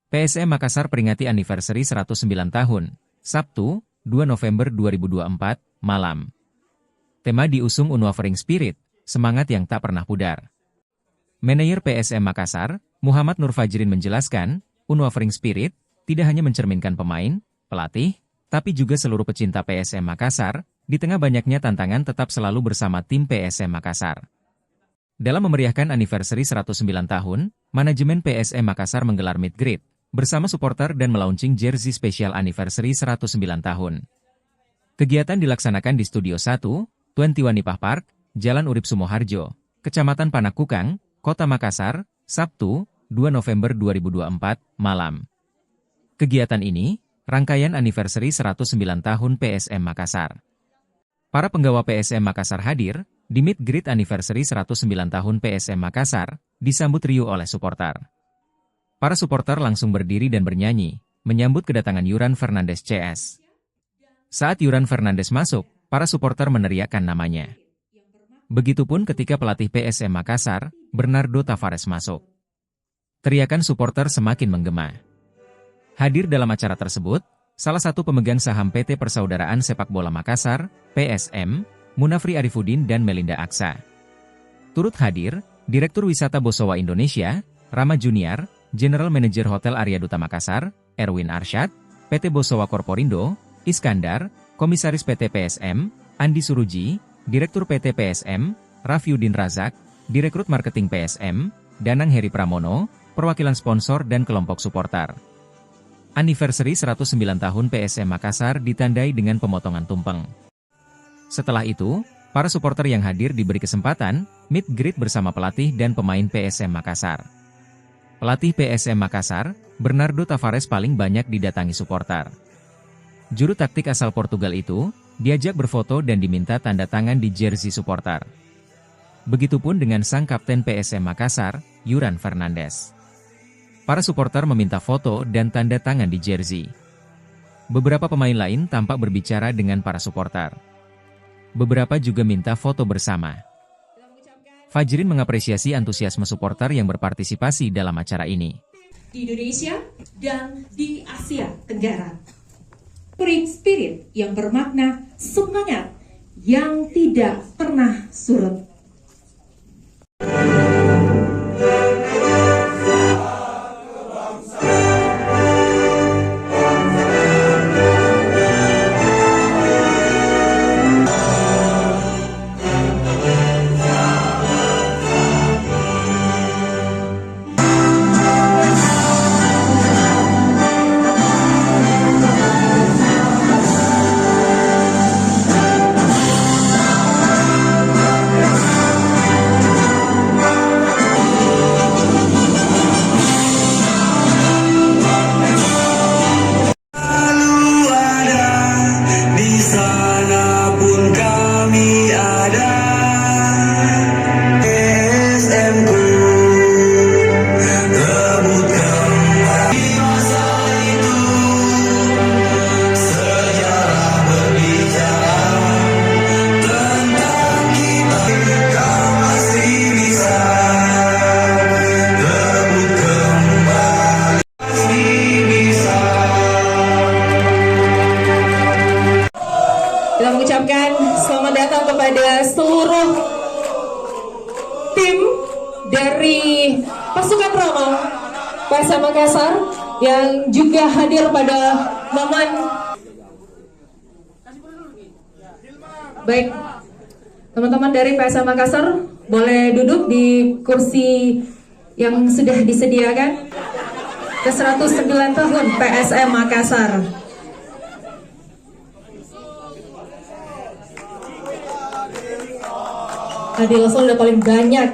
PSM Makassar peringati anniversary 109 tahun, Sabtu, 2 November 2024, malam. Tema diusung Unwavering Spirit, semangat yang tak pernah pudar. Manajer PSM Makassar, Muhammad Nur Fajrin menjelaskan, Unwavering Spirit tidak hanya mencerminkan pemain, pelatih, tapi juga seluruh pecinta PSM Makassar, di tengah banyaknya tantangan tetap selalu bersama tim PSM Makassar. Dalam memeriahkan anniversary 109 tahun, manajemen PSM Makassar menggelar meet greet bersama supporter dan melaunching jersey spesial anniversary 109 tahun. Kegiatan dilaksanakan di Studio 1, 21 Nipah Park, Jalan Urip Sumoharjo, Kecamatan Panakukang, Kota Makassar, Sabtu, 2 November 2024, malam. Kegiatan ini, rangkaian anniversary 109 tahun PSM Makassar. Para penggawa PSM Makassar hadir, di meet greet anniversary 109 tahun PSM Makassar, disambut riuh oleh supporter. Para supporter langsung berdiri dan bernyanyi, menyambut kedatangan Yuran Fernandes CS. Saat Yuran Fernandes masuk, para supporter meneriakkan namanya. Begitupun ketika pelatih PSM Makassar, Bernardo Tavares masuk. Teriakan supporter semakin menggema. Hadir dalam acara tersebut, salah satu pemegang saham PT Persaudaraan Sepak Bola Makassar, PSM, Munafri Arifudin dan Melinda Aksa. Turut hadir, Direktur Wisata Bosowa Indonesia, Rama Junior, General Manager Hotel Arya Duta Makassar, Erwin Arsyad, PT Bosowa Korporindo, Iskandar, Komisaris PT PSM, Andi Suruji, Direktur PT PSM, Rafiuddin Razak, Direkrut Marketing PSM, Danang Heri Pramono, perwakilan sponsor dan kelompok supporter. Anniversary 109 tahun PSM Makassar ditandai dengan pemotongan tumpeng. Setelah itu, para supporter yang hadir diberi kesempatan meet greet bersama pelatih dan pemain PSM Makassar. Pelatih PSM Makassar, Bernardo Tavares paling banyak didatangi supporter. Juru taktik asal Portugal itu, diajak berfoto dan diminta tanda tangan di jersey supporter. Begitupun dengan sang kapten PSM Makassar, Yuran Fernandes. Para supporter meminta foto dan tanda tangan di jersey. Beberapa pemain lain tampak berbicara dengan para supporter. Beberapa juga minta foto bersama. Fajrin mengapresiasi antusiasme supporter yang berpartisipasi dalam acara ini. Di Indonesia dan di Asia Tenggara. Unwavering Spirit yang bermakna semangat yang tidak pernah surut. Kita mengucapkan selamat datang kepada seluruh tim dari pasukan Roma PSM Makassar yang juga hadir pada momen. Baik, teman-teman dari PSM Makassar boleh duduk di kursi yang sudah disediakan. Ke 109 tahun PSM Makassar. Adil Sol udah paling banyak.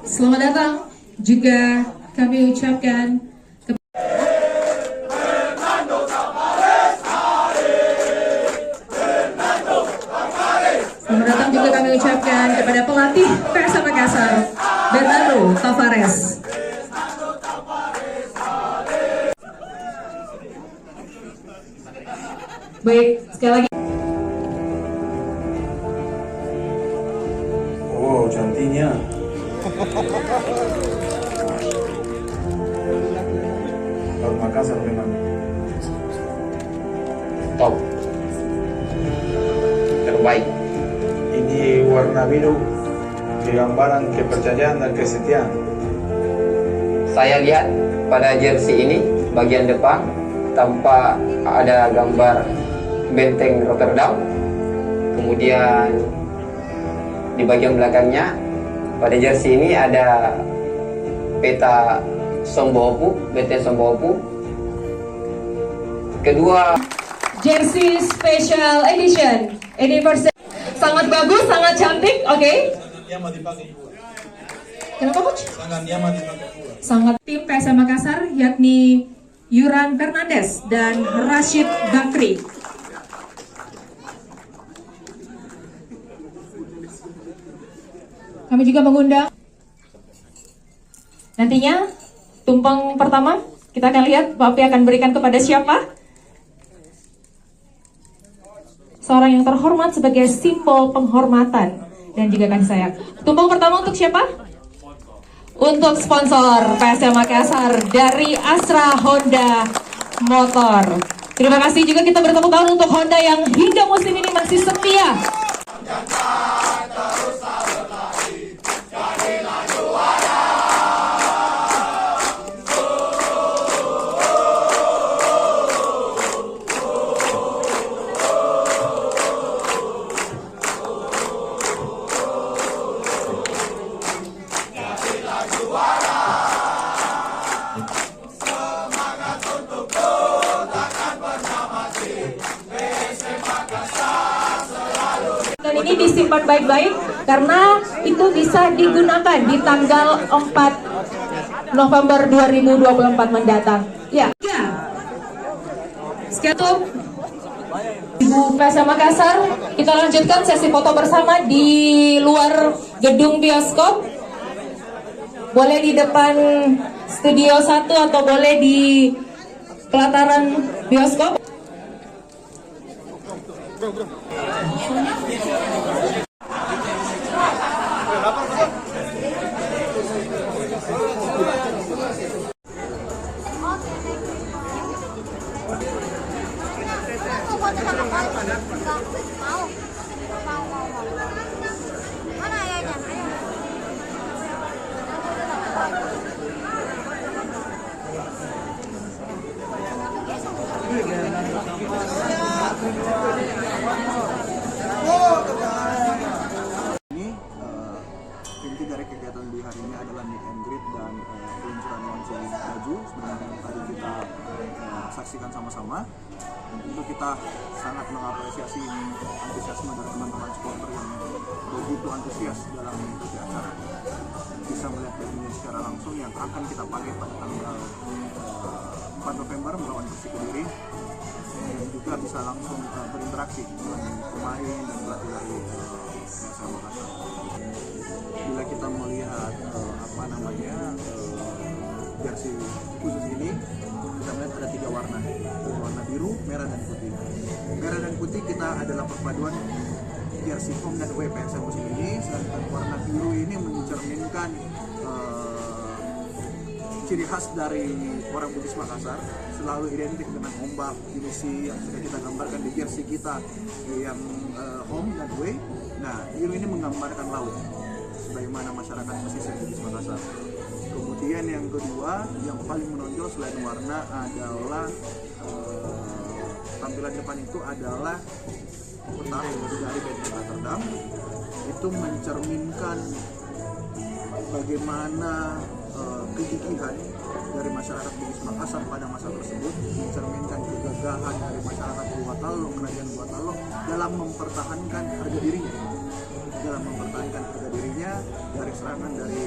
Selamat datang juga kami ucapkan Selamat datang juga kami ucapkan kepada pelatih PSM Makassar. Fernandes. Baik, sekali lagi. Oh, cantiknya. Laut Makassar memang top terbaik. ini warna biru, gambaran kepercayaan dan kesetiaan. Saya lihat pada jersey ini bagian depan tanpa ada gambar benteng Rotterdam, kemudian di bagian belakangnya pada jersey ini ada peta Sombopu, benteng Sombopu. Kedua, Jersey Special Edition Anniversary. Sangat bagus, sangat cantik. Oke. Kenapa coach? Sangat tim PSM Makassar yakni Yuran Fernandes dan Rashid Bakri. Kami juga mengundang nantinya tumpeng pertama kita akan lihat Papi akan berikan kepada siapa? Seorang yang terhormat sebagai simbol penghormatan dan juga kasih sayang. Tumpeng pertama untuk siapa? Untuk sponsor PSM Makassar dari Astra Honda Motor. Terima kasih juga kita bertepuk tangan untuk Honda yang hingga musim ini masih setia. Dan ini disimpan baik-baik karena itu bisa digunakan di tanggal 4 November 2024 mendatang. Ya. Sekian Ibu PSM Makassar, kita lanjutkan sesi foto bersama di luar gedung bioskop. Boleh di depan studio 1 atau boleh di pelataran bioskop. Mana ayahnya? Ini inti dari kegiatan di hari ini adalah meet and greet dan peluncuran launching baju sebenarnya yang tadi kita saksikan sama-sama. Dan tentu kita sangat mengapresiasi antusiasme dari teman-teman supporter yang begitu antusias dalam mengikuti acara. Bisa melihat bajunya secara langsung yang akan kita pakai pada tanggal 4 November melawan Persik Kediri, dan juga bisa langsung berinteraksi dengan pemain dan pelatih dari PSM Makassar. Bila kita melihat jersey khusus ini, kita melihat ada 3 warna, warna biru, merah dan putih. Merah dan putih kita adalah perpaduan jersey home dan away PSM musim ini, sedangkan warna biru ini mencerminkan ciri khas dari orang Bugis Makassar, selalu identik dengan ombak, pinisi yang sudah kita gambarkan di jersey kita yang home dan away. Nah, biru ini menggambarkan laut, sebagaimana masyarakat pesisir Bugis Makassar. Kemudian yang kedua, yang paling menonjol selain warna adalah tampilan depan itu adalah peta dari benteng Rotterdam. Itu mencerminkan bagaimana kegigihan dari masyarakat Bugis Makassar pada masa tersebut, mencerminkan kegagahan dari masyarakat Gorontalo, kerajaan Gorontalo dalam mempertahankan harga dirinya dari serangan dari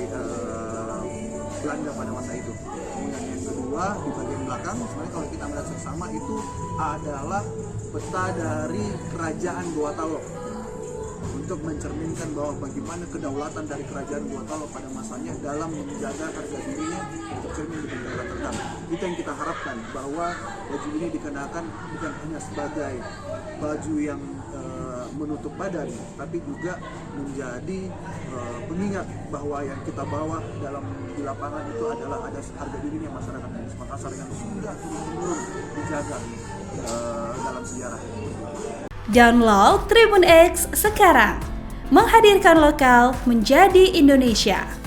Belanda pada masa itu. Kemudian yang kedua, di bagian belakang sebenarnya kalau kita melihat bersama itu adalah peta dari kerajaan Gorontalo. untuk mencerminkan bahwa bagaimana kedaulatan dari kerajaan Gorontalo pada masanya dalam menjaga harga dirinya tercermin di bendera Rotterdam. Itu yang kita harapkan, bahwa baju ini dikenakan bukan hanya sebagai baju yang menutup badan, tapi juga menjadi pengingat bahwa yang kita bawa di lapangan itu adalah ada harga dirinya masyarakat Makassar yang sudah turun-temurun dijaga dalam sejarah. Download Tribun X sekarang, menghadirkan lokal menjadi Indonesia.